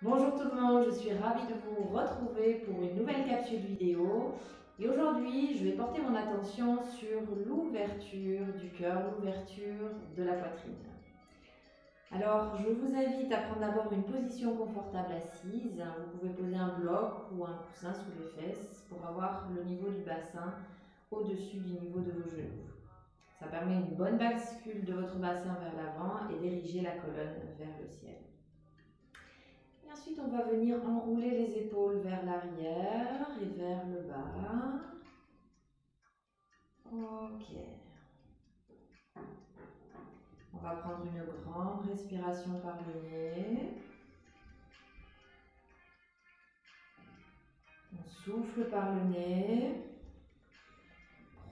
Bonjour tout le monde, je suis ravie de vous retrouver pour une nouvelle capsule vidéo. Et aujourd'hui, je vais porter mon attention sur l'ouverture du cœur, l'ouverture de la poitrine. Alors, je vous invite à prendre d'abord une position confortable assise. Vous pouvez poser un bloc ou un coussin sous les fesses pour avoir le niveau du bassin au-dessus du niveau de vos genoux. Ça permet une bonne bascule de votre bassin vers l'avant et d'ériger la colonne vers le ciel. Et ensuite, on va venir enrouler les épaules vers l'arrière et vers le bas. Ok. On va prendre une grande respiration par le nez. On souffle par le nez.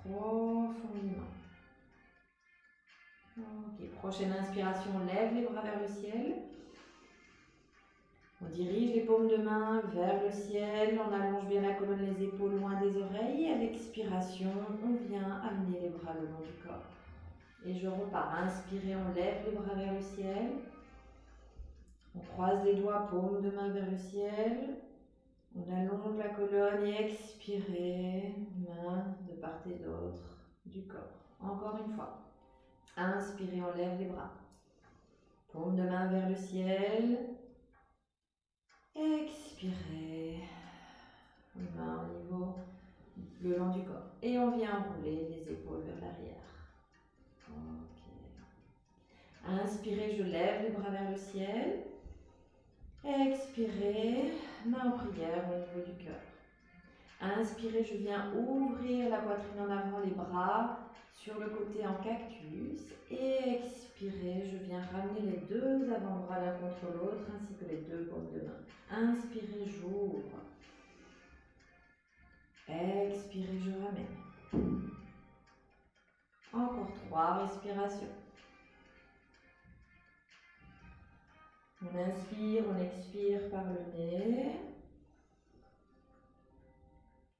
Profondément. Ok. Prochaine inspiration, on lève les bras vers le ciel. On dirige les paumes de main vers le ciel, on allonge bien la colonne, les épaules loin des oreilles. Et à l'expiration, on vient amener les bras le long du corps. Et je repars. Inspirez, on lève les bras vers le ciel. On croise les doigts, paume de main vers le ciel. On allonge la colonne et expirez, main de part et d'autre du corps. Encore une fois. Inspirez, on lève les bras. Paume de main vers le ciel. Expirez. Main au niveau le long du corps. Et on vient enrouler les épaules vers l'arrière. Ok. Inspirez, je lève les bras vers le ciel. Expirez, main en prière au niveau du cœur. Inspirez, je viens ouvrir la poitrine en avant, les bras sur le côté en cactus. Et expirez, je viens ramener les deux avant-bras l'un contre l'autre ainsi que les deux paumes de main. Inspirez, j'ouvre. Expirez, je ramène. Encore 3 respirations. On inspire, on expire par le nez.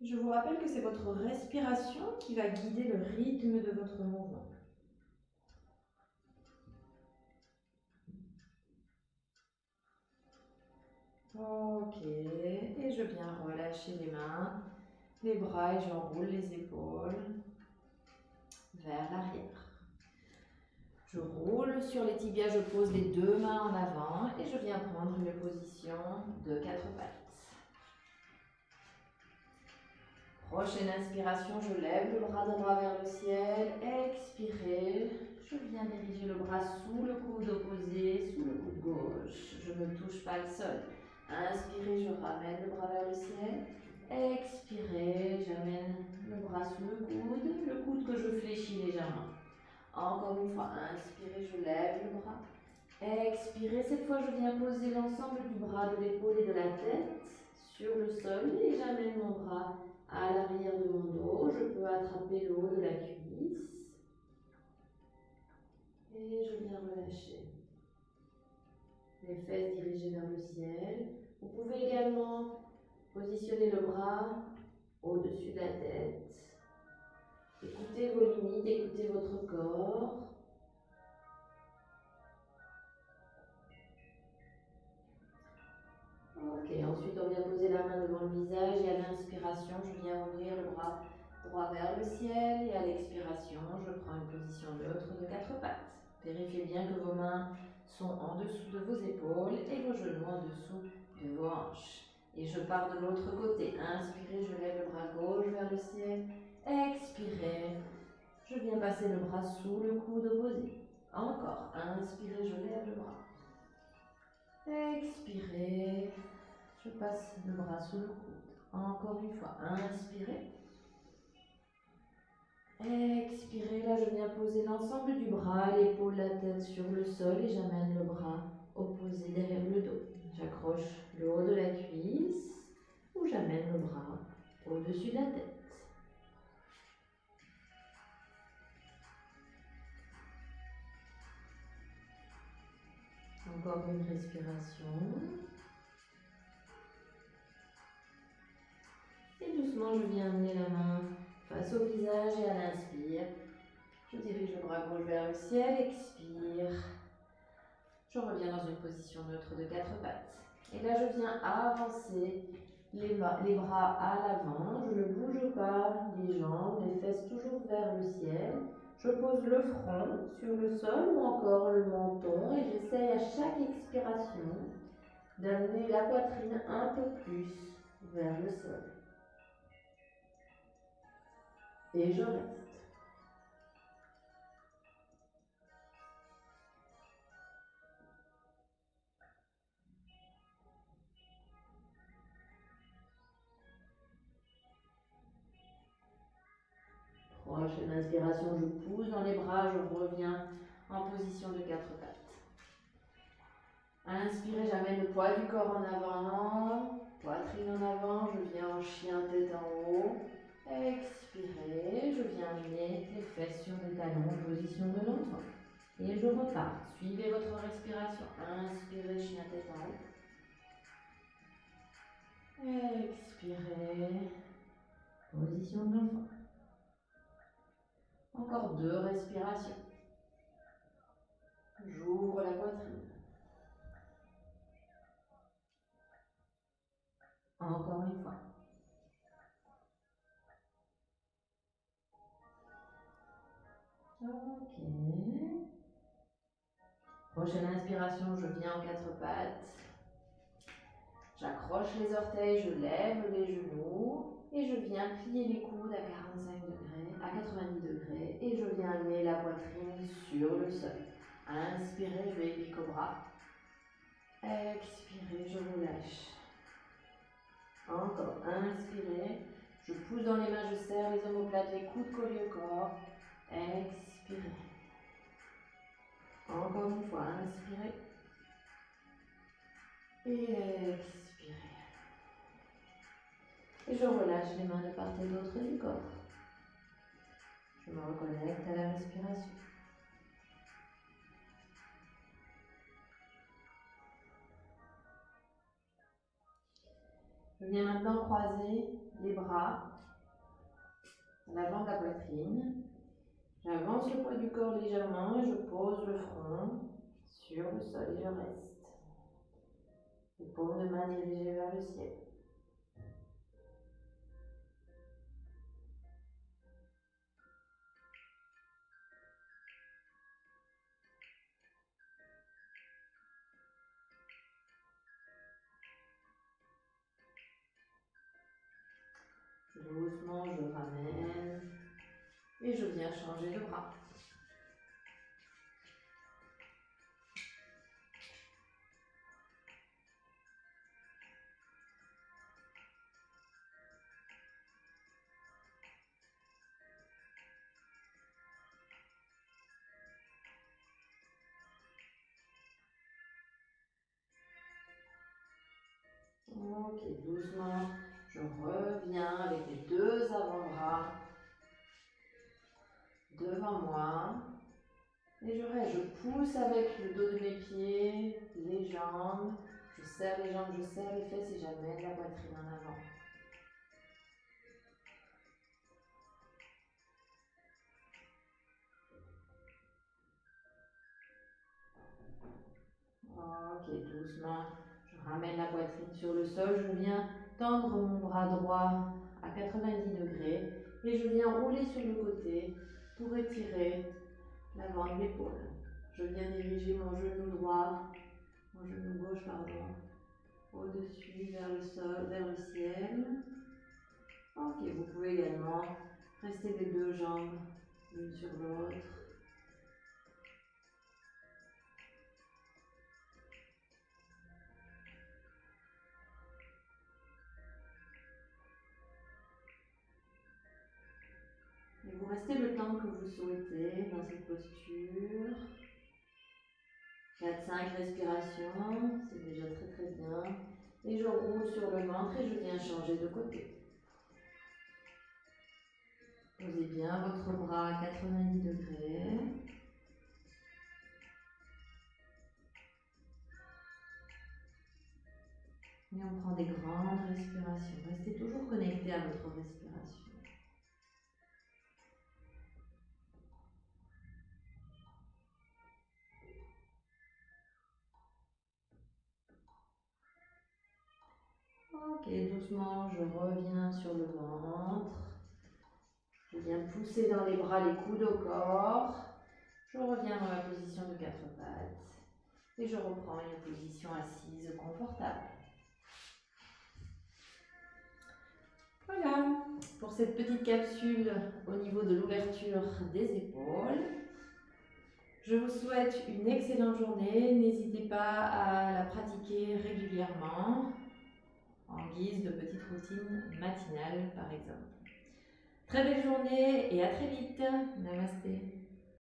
Je vous rappelle que c'est votre respiration qui va guider le rythme de votre mouvement. Ok, et je viens relâcher les mains, les bras et j'enroule les épaules vers l'arrière. Je roule sur les tibias, je pose les deux mains en avant et je viens prendre une position de 4 pattes. Prochaine inspiration, je lève le bras droit vers le ciel. Expirez, je viens diriger le bras sous le coude opposé, sous le coude gauche. Je ne touche pas le sol. Inspirez, je ramène le bras vers le ciel. Expirez, j'amène le bras sous le coude que je fléchis légèrement. Encore une fois, inspirez, je lève le bras. Expirez, cette fois je viens poser l'ensemble du bras, de l'épaule et de la tête sur le sol et j'amène mon bras à l'arrière de mon dos. Je peux attraper le haut de la cuisse et je viens relâcher. Les fesses dirigées vers le ciel. Vous pouvez également positionner le bras au-dessus de la tête. Écoutez vos limites, écoutez votre corps. Ok, ensuite on vient poser la main devant le visage et à l'inspiration, je viens ouvrir le bras droit vers le ciel et à l'expiration, je prends une position neutre de 4 pattes. Vérifiez bien que vos mains sont en dessous de vos épaules et vos genoux en dessous de vos hanches. Et je pars de l'autre côté. Inspirez, je lève le bras gauche vers le ciel. Expirez, je viens passer le bras sous le coude opposé. Encore, inspirez, je lève le bras. Expirez, je passe le bras sous le coude. Encore une fois, inspirez. Expirez, là je viens poser l'ensemble du bras, l'épaule, la tête sur le sol et j'amène le bras opposé derrière le dos. J'accroche le haut de la cuisse ou j'amène le bras au-dessus de la tête. Encore une respiration. Et doucement, je viens amener la main face au visage et à l'inspire. Je dirige le bras gauche vers le ciel, expire. Je reviens dans une position neutre de 4 pattes. Et là, je viens avancer les bras à l'avant. Je ne bouge pas les jambes, les fesses toujours vers le ciel. Je pose le front sur le sol ou encore le menton et j'essaye à chaque expiration d'amener la poitrine un peu plus vers le sol. Et je reste. Prochaine inspiration, je pousse dans les bras, je reviens en position de 4 pattes. Inspirez, j'amène le poids du corps en avant, poitrine en avant, je viens en chien tête en haut. Expirez, je viens amener les fesses sur les talons en position de l'enfant. Et je repars. Suivez votre respiration. Inspirez, chien tête en haut. Expirez, position de l'enfant. Encore 2 respirations. J'ouvre la poitrine. Encore une fois. Ok. Prochaine inspiration, je viens en 4 pattes. J'accroche les orteils, je lève les genoux et je viens plier les coudes à 45 degrés, à 90 degrés et je viens amener la poitrine sur le sol. Inspirez, baby cobra. Expirez, je relâche. Encore, inspirez. Je pousse dans les mains, je serre les omoplates, les coudes collés au corps. Expirez. Encore une fois, inspirez. Et expirez. Et je relâche les mains de part et d'autre du corps. Je me reconnecte à la respiration. Je viens maintenant croiser les bras à l'avant de la poitrine. J'avance le poids du corps légèrement et je pose le front sur le sol et je reste. Les paumes de main dirigées vers le ciel. Doucement, je ramène et je viens changer de bras. Ok, doucement, je reviens avec les 2 avant-bras devant moi. Et je reste, je pousse avec le dos de mes pieds, les jambes. Je serre les jambes, je serre les fesses et j'amène la poitrine en avant. Ok, doucement, je ramène la poitrine sur le sol, je viens tendre mon bras droit à 90 degrés et je viens rouler sur le côté pour étirer l'avant de l'épaule. Je viens diriger mon genou droit, mon genou gauche, pardon, au-dessus vers le sol, vers le ciel. Ok, vous pouvez également rester les 2 jambes l'une sur l'autre. Et vous restez le temps que vous souhaitez dans cette posture. 4-5 respirations, c'est déjà très bien. Et je roule sur le ventre et je viens changer de côté. Posez bien votre bras à 90 degrés. Et on prend des grandes respirations. Restez toujours connecté à votre respiration. Ok, doucement, je reviens sur le ventre. Je viens pousser dans les bras, les coudes au corps. Je reviens dans la position de quatre pattes. Et je reprends une position assise confortable. Voilà, pour cette petite capsule au niveau de l'ouverture des épaules. Je vous souhaite une excellente journée. N'hésitez pas à la pratiquer régulièrement en guise de petite routine matinale par exemple. Très belle journée et à très vite. Namasté.